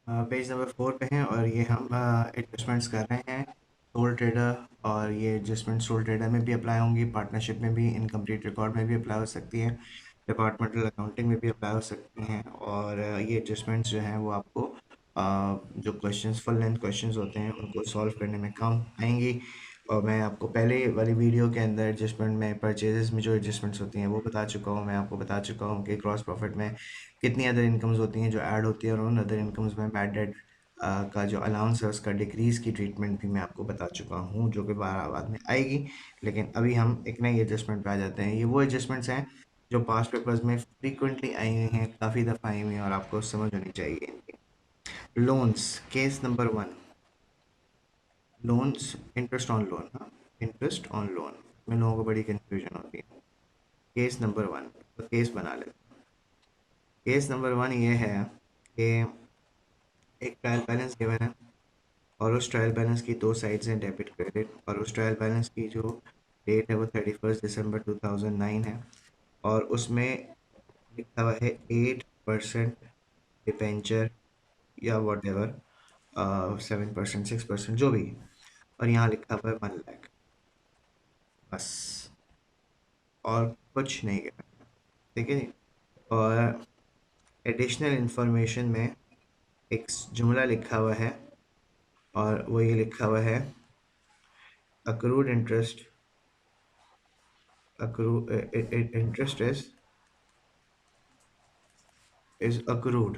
Page number 4 पे हैं और ये हम एडजस्टमेंट्स कर रहे हैं सोल ट्रेडर। और ये एडजस्टमेंट सोल ट्रेडर में भी अप्लाई होंगी, पार्टनरशिप में भी, इनकम्प्लीट रिकॉर्ड में भी अप्लाई हो सकती हैं, डिपार्टमेंटल अकाउंटिंग में भी अप्लाई हो सकती हैं। और ये एडजस्टमेंट्स जो हैं वो आपको जो क्वेश्चंस फुल लेंथ क्वेश्चंस होते हैं उनको सॉल्व करने में काम आएंगी। और मैं आपको पहले वाली वीडियो के अंदर एडजस्टमेंट में परचेजेस में जो एडजस्टमेंट्स होती हैं वो बता चुका हूँ। मैं आपको बता चुका हूँ कि क्रॉस प्रॉफिट में कितनी अदर इनकम्स होती हैं जो ऐड होती है, और उन अदर इनकम्स में बैड डेट का जो अलाउंस है उसका डिक्रीज़ की ट्रीटमेंट भी मैं आपको बता चुका हूँ, जो कि बाद में आएगी। लेकिन अभी हम एक नई एडजस्टमेंट पे आ जाते हैं। ये वो एडजस्टमेंट्स हैं जो पास्ट पेपर्स में फ्रीक्वेंटली आई हुई हैं, काफ़ी दफ़ा आई हुई हैं और आपको समझ होनी चाहिए इनकी। Loans, case number 1, loans, interest on loan. हाँ, इंटरेस्ट ऑन लोन में लोगों को बड़ी कन्फ्यूजन होती है। केस नंबर 1, तो केस बना ले। केस नंबर 1 ये है कि एक ट्रायल बैलेंस गिवन है और उस ट्रायल बैलेंस की दो साइड्स हैं, डेबिट क्रेडिट, और उस ट्रायल बैलेंस की जो डेट है वो 31 दिसंबर 2009 है। और उसमें लिखा हुआ है 8% डिपेंचर या वॉट एवर, 7%, 6%, जो भी। और यहाँ लिखा हुआ है 1 लाख, बस, और कुछ नहीं है। ठीक है जी। और एडिशनल इंफॉर्मेशन में एक जुमला लिखा हुआ है और वो ये लिखा हुआ है, accrued interest, accrue interest is accrued,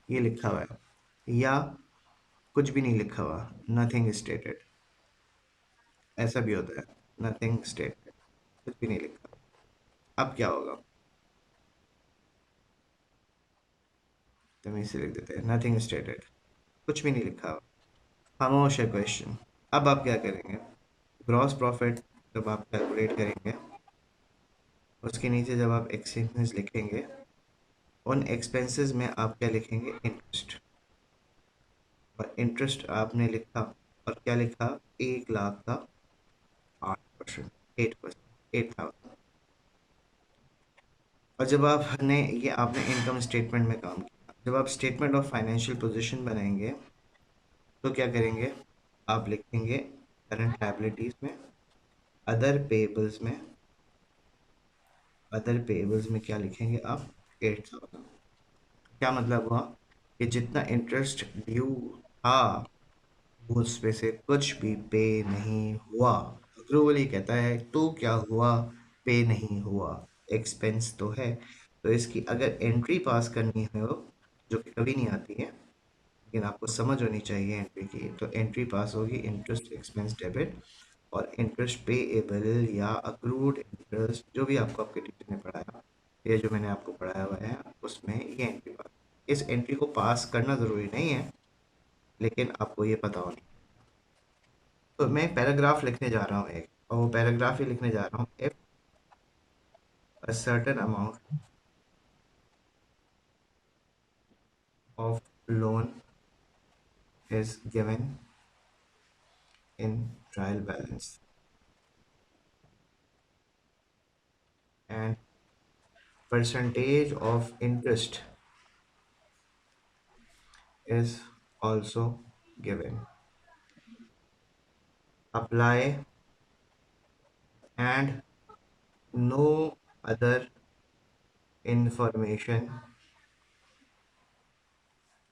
ये लिखा हुआ है। या कुछ भी नहीं लिखा हुआ, नथिंग स्टेटेड, ऐसा भी होता है, नथिंग स्टेटेड, कुछ भी नहीं लिखा। अब क्या होगा, तमीज से लिख देते हैं नथिंग स्टेटेड, कुछ भी नहीं लिखा हुआ, खामोश है क्वेश्चन। अब आप क्या करेंगे, ग्रॉस प्रॉफिट जब आप कैलकुलेट करेंगे उसके नीचे जब आप एक्सपेंसेस लिखेंगे, उन एक्सपेंसेस में आप क्या लिखेंगे, इंटरेस्ट। और इंटरेस्ट आपने लिखा, और क्या लिखा, 1 लाख का 8%, 8%, 8,000। और जब आपने ये आपने इनकम स्टेटमेंट में काम किया, जब आप स्टेटमेंट ऑफ फाइनेंशियल पोजीशन बनाएंगे तो क्या करेंगे, आप लिखेंगे करंट लायबिलिटीज में, अदर पेबल्स में, अदर पेबल्स में क्या लिखेंगे आप, 8,000। क्या मतलब हुआ कि जितना इंटरेस्ट ड्यू था उस पे से कुछ भी पे नहीं हुआ। अक्रूवल ही कहता है तो क्या हुआ, पे नहीं हुआ, एक्सपेंस तो है। तो इसकी अगर एंट्री पास करनी हो, जो कि कभी नहीं आती है लेकिन आपको समझ होनी चाहिए एंट्री की, तो एंट्री पास होगी इंटरेस्ट एक्सपेंस डेबिट, और इंटरेस्ट पेएबल या अक्रूड इंटरेस्ट, जो भी आपको आपके टीचर ने पढ़ाया, ये जो मैंने आपको पढ़ाया हुआ है उसमें ये एंट्री पास। इस एंट्री को पास करना ज़रूरी नहीं है लेकिन आपको ये पता होनी। तो मैं पैराग्राफ लिखने जा रहा हूँ एक, और वो पैराग्राफ ही लिखने जा रहा हूँ, if a certain amount of loan is given in trial balance and percentage of interest is also given, apply, and no other information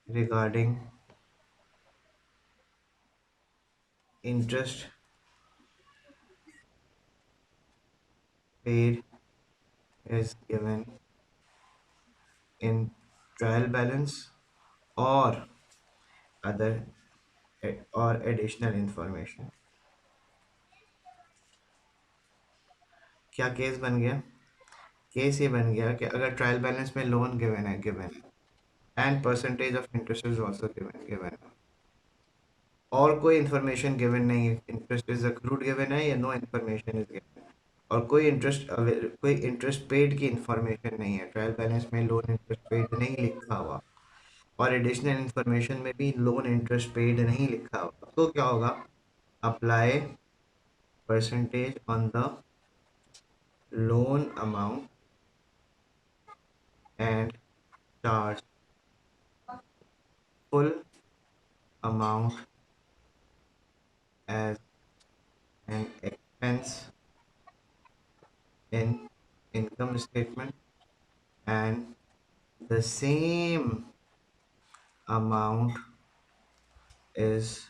regarding interest paid is given in trial balance or other or additional information। क्या case बन गया, case ये बन गया कि अगर trial balance में loan given है and percentage of interest is also given है, और कोई इन्फॉर्मेशन गिवन नहीं है, इंटरेस्ट इज अक्रूड गिवन है या नो इन्फॉर्मेशन इज गिवन, और कोई इंटरेस्ट पेड की इन्फॉर्मेशन नहीं है, ट्रायल बैलेंस में लोन इंटरेस्ट पेड नहीं लिखा हुआ, और एडिशनल इन्फॉर्मेशन में भी लोन इंटरेस्ट पेड नहीं लिखा हुआ, तो क्या होगा, apply percentage on the loan amount, and charge full amount as an expense in income statement, and the same amount is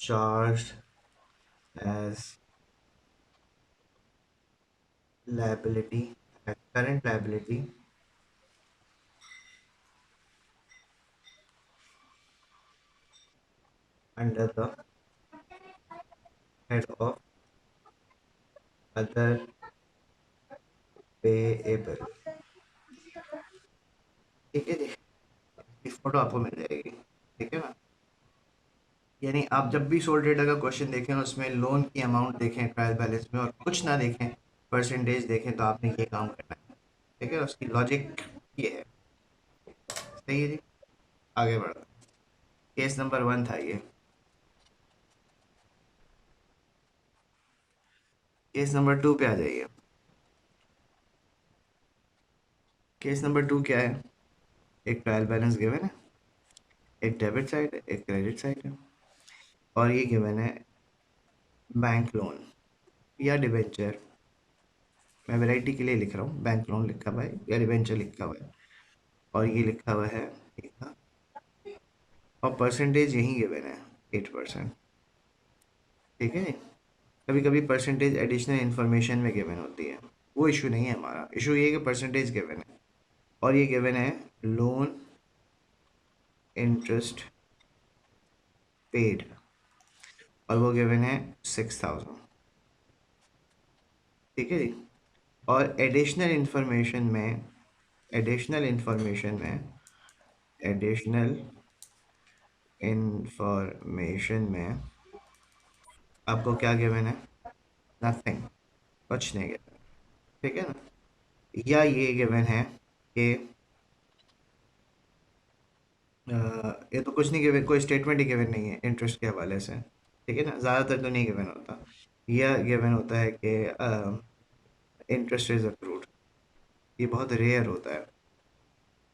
charged as liability, as current liability under the head of other payable. ठीक है जी, इसकी photo आपको मिल जाएगी। ठीक है ना, यानी आप जब भी सोल डेटा का क्वेश्चन देखें उसमें लोन की अमाउंट देखें ट्रायल बैलेंस में, और कुछ ना देखें, परसेंटेज देखें, तो आपने ये काम करना है। ठीक है, उसकी लॉजिक ये है। सही है जी, आगे बढ़ो। केस नंबर 1 था ये। केस नंबर 2 पे आ जाइए। केस नंबर 2 क्या है? एक ट्रायल बैलेंस गिवन है, एक डेबिट साइड है, एक क्रेडिट साइड है, और ये गिवन है बैंक लोन या डिबेंचर। मैं वैरायटी के लिए लिख रहा हूँ, बैंक लोन लिखा हुआ है या डिबेंचर लिखा हुआ है, और ये लिखा हुआ है ठीक है, और परसेंटेज यही गिवन है 8%। ठीक है, कभी कभी परसेंटेज एडिशनल इन्फॉर्मेशन में गिवन होती है, वो इशू नहीं है हमारा। इशू ये है कि परसेंटेज गिवन है, और ये गिवन है लोन इंटरेस्ट पेड, और वो गिवन है 6000। ठीक है जी, और एडिशनल इंफॉर्मेशन में एडिशनल इंफॉर्मेशन में आपको क्या गिवन है? नथिंग, कुछ नहीं गिवन। ठीक है ना, या ये गिवन है कि ये तो कुछ नहीं गिवन, कोई स्टेटमेंट ही गिवन नहीं है इंटरेस्ट के हवाले से। ठीक है ना, ज़्यादातर तो नहीं गिवन होता। यह गिवन होता है कि इंटरेस्ट इज अक्रूड, ये बहुत रेयर होता है।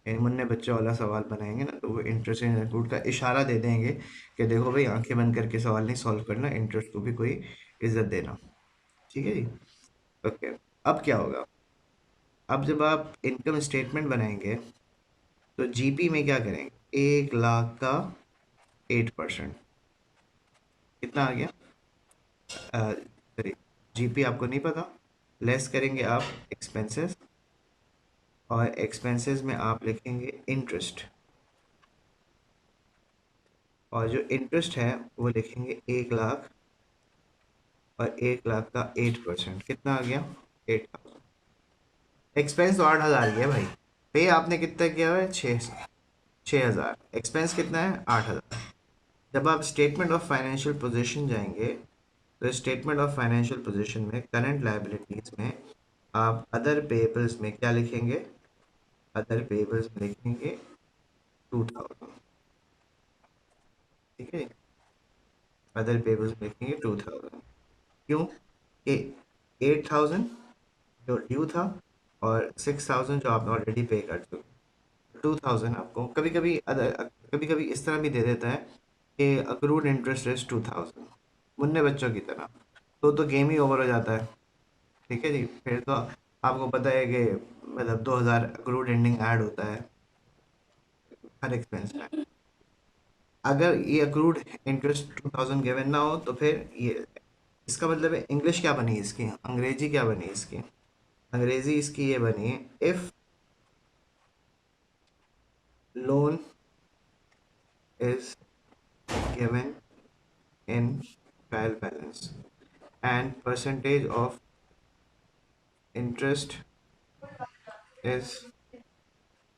यानी मुन्ने बच्चे वाला सवाल बनाएंगे ना, तो वो इंटरेस्ट इज अक्रूड का इशारा दे देंगे कि देखो भाई, आंखें बंद करके सवाल नहीं सॉल्व करना, इंटरेस्ट को भी कोई इज्जत देना। ठीक है जी, ओके। अब क्या होगा? अब जब आप इनकम स्टेटमेंट बनाएंगे तो जीपी में क्या करेंगे? 1 लाख का 8%, कितना आ गया? सॉरी, जीपी आपको नहीं पता, लेस करेंगे आप एक्सपेंसेस, और एक्सपेंसेस में आप लिखेंगे इंटरेस्ट, और जो इंटरेस्ट है वो लिखेंगे 1 लाख, और 1 लाख का 8%, कितना आ गया? 8000। एक्सपेंस तो 8000 ही है भाई, पे आपने कितना किया हुआ है? 6000। एक्सपेंस कितना है? 8000। जब आप स्टेटमेंट ऑफ फाइनेंशियल पोजीशन जाएंगे, तो स्टेटमेंट ऑफ फाइनेंशियल पोजीशन में करंट लायबिलिटीज में आप अदर पेबल्स में क्या लिखेंगे? अदर पेबल्स में लिखेंगे 2000। ठीक है, अदर पेबल्स में लिखेंगे 2000। क्यों? कि 8000 जो ड्यू था, और 6000 जो आपने ऑलरेडी पे कर चुके। 2000 आपको कभी कभी कभी कभी इस तरह भी दे देता है कि अक्रूड इंटरेस्ट इज 2000, मुन्ने बच्चों की तरह, तो गेम ही ओवर हो जाता है। ठीक है जी, फिर तो आपको पता है कि मतलब 2000 अक्रूड एंडिंग ऐड होता है हर एक्सपेंस में। अगर ये अक्रूड इंटरेस्ट 2000 गिवन ना हो तो फिर ये, इसका मतलब है इंग्लिश क्या बनी इसकी, अंग्रेजी क्या बनी इसकी? अंग्रेजी इसकी ये बनी, if loan is given in trial balance and percentage of interest is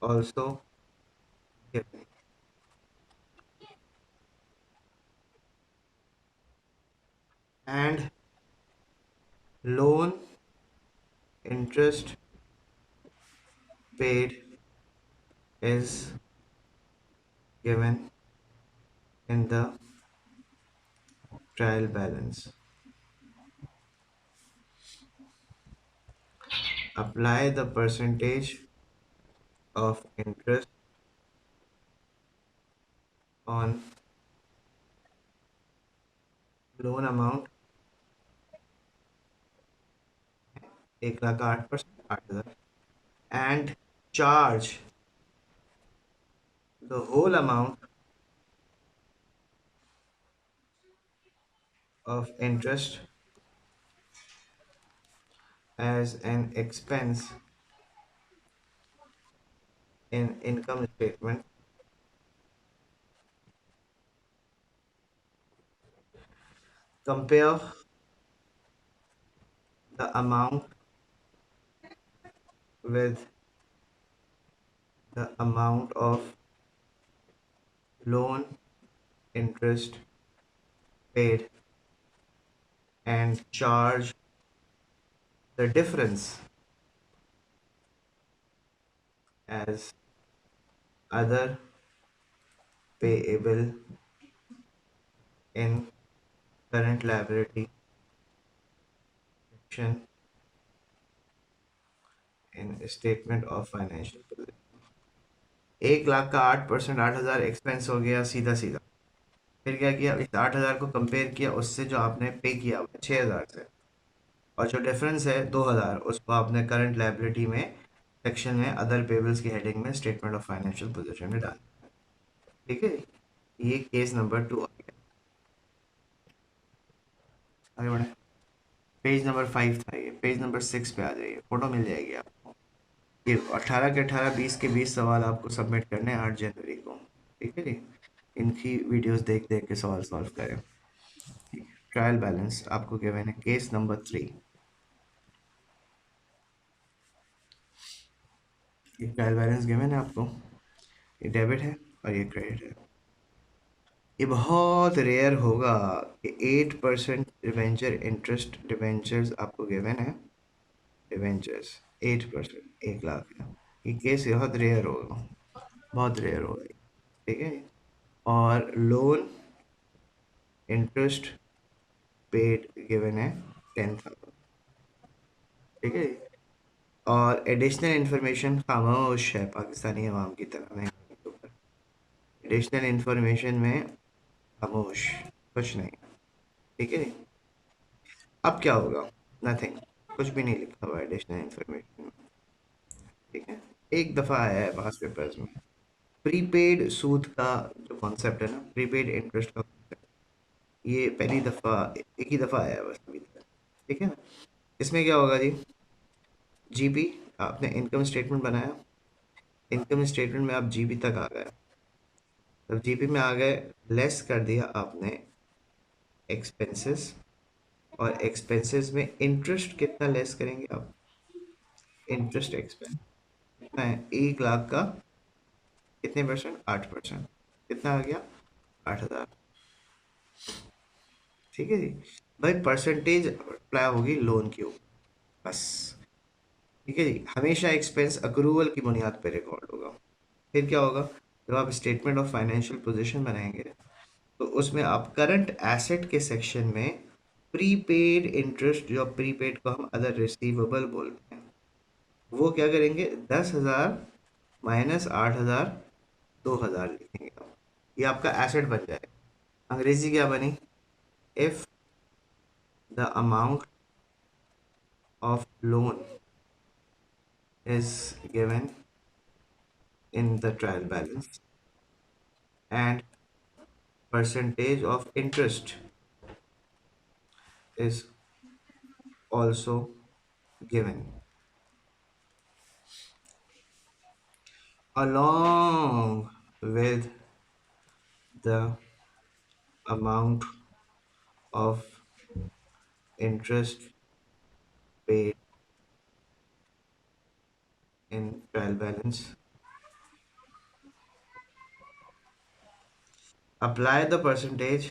also given, and loan interest paid is given in the trial balance. Apply the percentage of interest on loan amount 1,08,000 8,000 and charge the whole amount of interest as an expense in income statement. Compare the amount with the amount of loan interest paid and charge the difference as other payable in current liability section in statement of financial position. 1,00,000 का 8%, 8,000 expense हो गया सीधा सीधा। फिर क्या किया, इस 8,000 को कंपेयर किया उससे जो आपने पे किया हुआ है 6,000 से, और जो डिफरेंस है 2,000 उसको आपने करंट लाइबिलिटी में सेक्शन में अदर पेबल्स की हेडिंग में स्टेटमेंट ऑफ फाइनेंशियल पोजीशन में डाल। ठीक है, ये केस नंबर 2 आ गया। आगे बढ़े, पेज नंबर 5 था, ये पेज नंबर 6 पे आ जाइए, फोटो मिल जाएगी आपको। ये 18 के 18, 20 के 20 सवाल आपको सबमिट करने हैं 8 जनवरी को। ठीक है जी, इनकी वीडियोस देख देख के सवाल सॉल्व करें। ट्रायल बैलेंस आपको गिवन है, केस नंबर 3। ये ट्रायल बैलेंस गिवन है आपको, ये डेबिट है और ये क्रेडिट है। ये बहुत रेयर होगा कि 8% डिवेंचर इंटरेस्ट डिवेंचर्स आपको गिवन है, डिवेंचर्स 8%, 1,00,000 है। ये केस बहुत रेयर होगा, बहुत रेयर होगा। ठीक है, और लोन इंटरेस्ट पेड गिवन है 10,000। ठीक है, और एडिशनल इंफॉर्मेशन खामोश है पाकिस्तानी अवाम की तरह महंगाई के ऊपर। एडिशनल इंफॉर्मेशन में खामोश, कुछ नहीं। ठीक है, अब क्या होगा, नथिंग, कुछ भी नहीं लिखा हुआ एडिशनल इंफॉर्मेशन में। ठीक है, एक दफ़ा आया है पास पेपर्स में प्रीपेड सूद का जो कॉन्सेप्ट है ना, प्रीपेड इंटरेस्ट का concept, ये पहली दफ़ा, एक ही दफ़ा आया है बस अभी तक। ठीक है ना, इसमें क्या होगा जी, जीपी, आपने इनकम स्टेटमेंट बनाया, इनकम स्टेटमेंट में आप जीपी तक आ गए, जब जीपी में आ गए लेस कर दिया आपने एक्सपेंसेस, और एक्सपेंसेस में इंटरेस्ट कितना लेस करेंगे आप, इंटरेस्ट एक्सपेंस कितना है, 1,00,000 का कितने परसेंट, 8%, कितना आ गया, 8,000। ठीक है जी, भाई परसेंटेज अप्लाई होगी लोन के ऊपर बस। ठीक है जी, हमेशा एक्सपेंस अक्रूवल की बुनियाद पर रिकॉर्ड होगा। फिर क्या होगा, जब आप स्टेटमेंट ऑफ फाइनेंशियल पोजीशन बनाएंगे तो उसमें आप करंट एसेट के सेक्शन में प्रीपेड इंटरेस्ट, जो प्रीपेड को हम अदर रिसीवेबल बोलते हैं, वो क्या करेंगे, 10,000 माइनस 8,000, 2,000 लिखेंगे आप, ये आपका एसेट बन जाएगा। अंग्रेजी क्या बनी, if the amount of loan is given in the trial balance and percentage of interest is also given along with the amount of interest paid in trial balance. Apply the percentage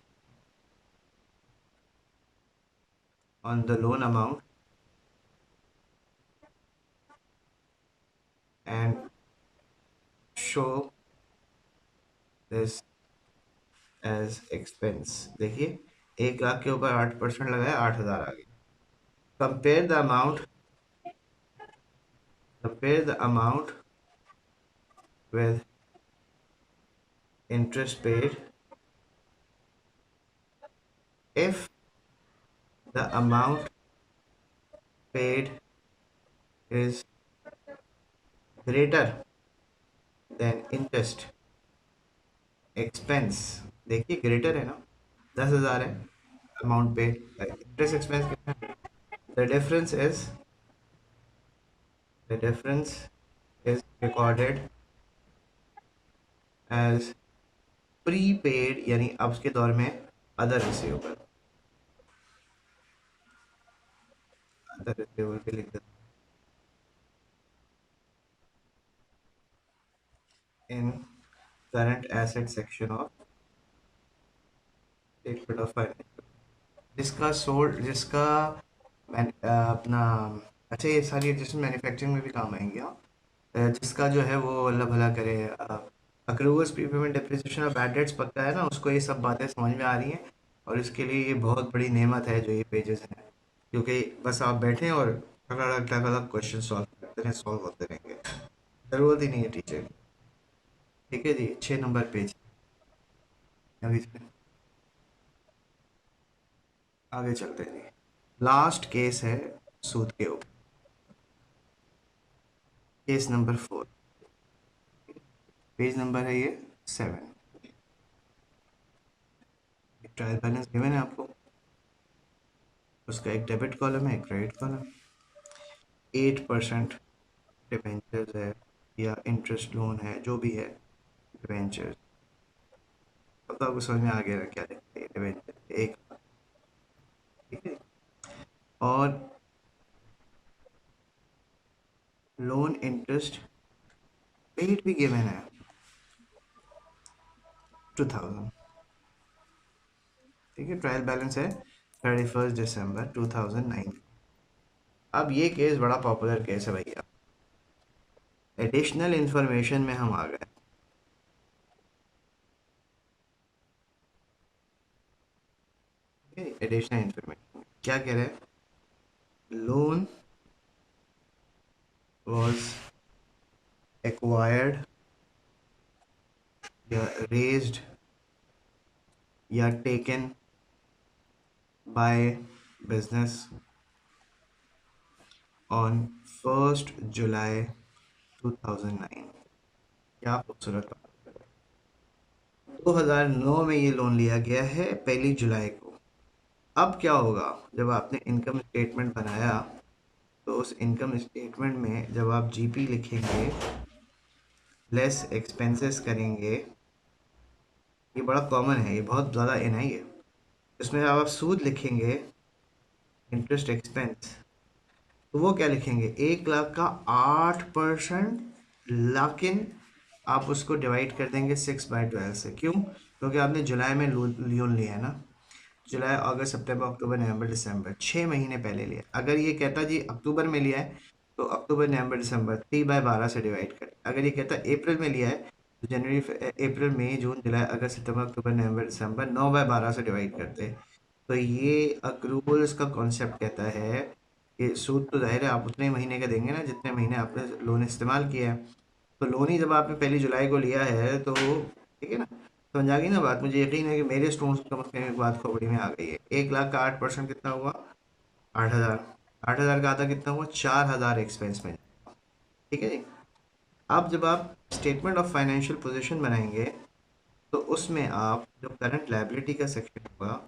on the loan amount and show this as expense। देखिए, 1,00,000 के ऊपर 8% लगाया, 8,000 आ गया। Compare the amount, compare the amount with interest paid if the amount paid is greater than interest expense, देखिए greater है ना, 10,000 है amount paid, interest expense कितना है, the difference is recorded as prepaid, यानी अब के दौर में अदर रिसीवेबल, अदर रिसीवेबल पे लिख देते in current asset section of statement of finance, जिसका सोल्ड, जिसका अपना, अच्छा ये सारी एडजस्टमेंट मैन्युफैक्चरिंग में भी काम आएंगे, हाँ। जिसका जो है वो अल्लाह भला करे, अक्रूवल्स प्रीपेमेंट डेप्रिसिएशन और बैड डेट्स पक्का है ना, उसको ये सब बातें समझ में आ रही हैं, और इसके लिए ये बहुत बड़ी नेमत है जो ये पेजेस हैं, क्योंकि बस आप बैठें और अलग अलग क्वेश्चन सॉल्व करते रहें, सॉल्व होते रहेंगे, ज़रूरत ही नहीं है टीचर की। ठीक है जी, 6 नंबर पेज। अभी आगे चलते हैं जी, लास्ट केस है सूद के ऊपर, केस नंबर 4, पेज नंबर है ये 7। ट्रायल बैलेंस गिवन है आपको, उसका एक डेबिट कॉलम है, एक क्रेडिट कॉलम, 8% डिवेंचर्स है या इंटरेस्ट लोन है, जो भी है डिवेंचर्स, अब तो आपको समझ में आ गया क्या लिखते हैं डिवेंचर एक, ठीक है। और लोन इंटरेस्ट पेड भी गिवन है 2000, ठीक है। ट्रायल बैलेंस है 31 दिसंबर 2009। अब ये केस बड़ा पॉपुलर केस है भैया, एडिशनल इंफॉर्मेशन में हम आ गए, एडिशनल इंफॉर्मेशन क्या कह रहे हैं, लोन was acquired या raised या taken by business on 1st July 2009। क्या खूबसूरत बात है, 2009 में ये लोन लिया गया है 1 जुलाई को। अब क्या होगा, जब आपने इनकम स्टेटमेंट बनाया, तो उस इनकम स्टेटमेंट में जब आप जीपी लिखेंगे, लेस एक्सपेंसेस करेंगे, ये बड़ा कॉमन है, ये बहुत ज़्यादा इन है ये, इसमें आप सूद लिखेंगे, इंटरेस्ट एक्सपेंस, तो वो क्या लिखेंगे, 1 लाख का 8%, लेकिन आप उसको डिवाइड कर देंगे 6/12 से, क्यों, क्योंकि आपने जुलाई में लोन लिया है ना, जुलाई अगस्त सितंबर अक्टूबर नवंबर दिसंबर, 6 महीने पहले लिया। अगर ये कहता जी अक्टूबर में लिया है, तो अक्टूबर नवंबर दिसंबर 3/12 से डिवाइड कर, अगर ये कहता अप्रैल में लिया है, तो जनवरी अप्रैल मई जून जुलाई अगस्त सितंबर अक्टूबर नवंबर दिसंबर 9/12 से डिवाइड करते। तो ये अक्रूवल्स का कॉन्सेप्ट कहता है कि सूद तो जाहिर है आप उतने ही महीने का देंगे ना जितने महीने आपने लोन इस्तेमाल किया है, तो लोन ही जब आपने 1 जुलाई को लिया है, तो ठीक है ना, समझ आ गई ना बात। मुझे यकीन है कि मेरे स्टूडेंट्स को कम एक बात खोपड़ी में आ गई है। 1 लाख का 8% कितना हुआ, 8,000, 8,000 का आधा कितना हुआ, 4,000 एक्सपेंस में, ठीक है जी। अब जब आप स्टेटमेंट ऑफ फाइनेंशियल पोजीशन बनाएंगे, तो उसमें आप जो करंट लायबिलिटी का सेक्शन होगा,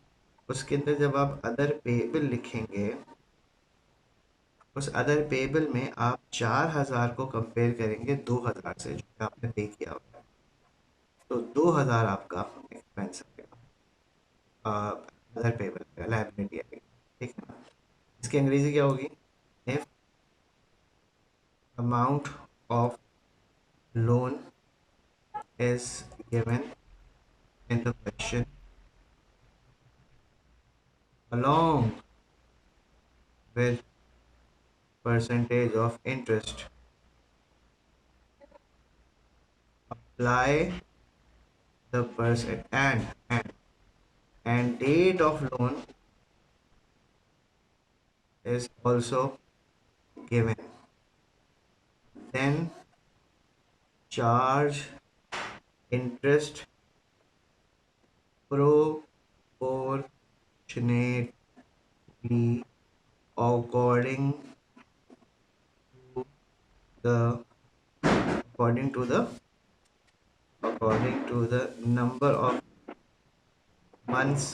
उसके अंदर जब आप अदर पेएबल लिखेंगे, उस अदर पेएबल में आप 4,000 को कंपेयर करेंगे 2,000 से, जो आपने पे किया होगा, तो 2,000 आपका एक्सपेंस आएगा, अदर पेएबल लायबिलिटी आएगी, ठीक है ना। इसकी अंग्रेजी क्या होगी, if amount of loan is given in the question along with percentage of interest, apply the percent and date of loan is also given, then charge interest proportionally according to the according to the according to the number of months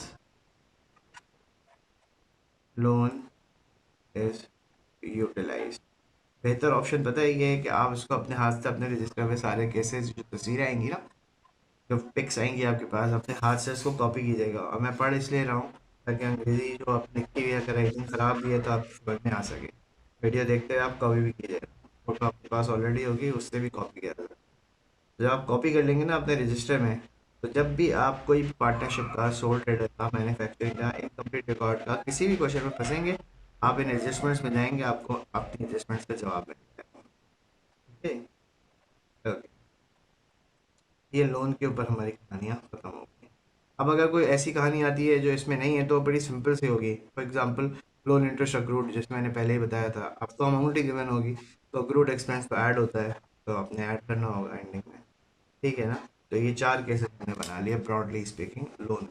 loan is utilized। बेहतर option पता है ये है कि आप इसको अपने हाथ से अपने रजिस्टर में सारे केसेस जो तस्वीरें आएंगी ना, जो पिक्स आएंगी आपके पास, अपने हाथ से इसको कॉपी कीजिएगा। और मैं पढ़ इसलिए रहा हूँ ताकि अंग्रेजी जो आप लिखी हुई है अगर राइटिंग ख़राब भी है तो आप समझ में आ सके। वीडियो देखते हुए आप कॉपी भी कीजिएगा, फोटो आपके पास ऑलरेडी होगी उससे भी कॉपी किया जाएगा। जब आप कॉपी कर लेंगे ना अपने रजिस्टर में, तो जब भी आप कोई पार्टनरशिप का, सोल ट्रेडर का, मैन्युफैक्चरिंग का, इनकम्प्लीट रिकॉर्ड का किसी भी क्वेश्चन में फंसेंगे, आप इन एडजस्टमेंट्स में जाएंगे, आपको अपनी एडजस्टमेंट्स का जवाब मिल जाएगा। ठीक है, ओके। ये लोन के ऊपर हमारी कहानियाँ खत्म हो गई। अब अगर कोई ऐसी कहानी आती है जो इसमें नहीं है तो बड़ी सिंपल सी होगी। For example loan interest accrued, जिसमें मैंने पहले ही बताया था, आपको अमाउंट ही गिवन होगी तो अक्रूड एक्सपेंस तो ऐड होता है, तो आपने ऐड करना होगा एंडिंग में। ठीक है ना। तो ये 4 केसेस मैंने बना लिए ब्रॉडली स्पीकिंग लोन।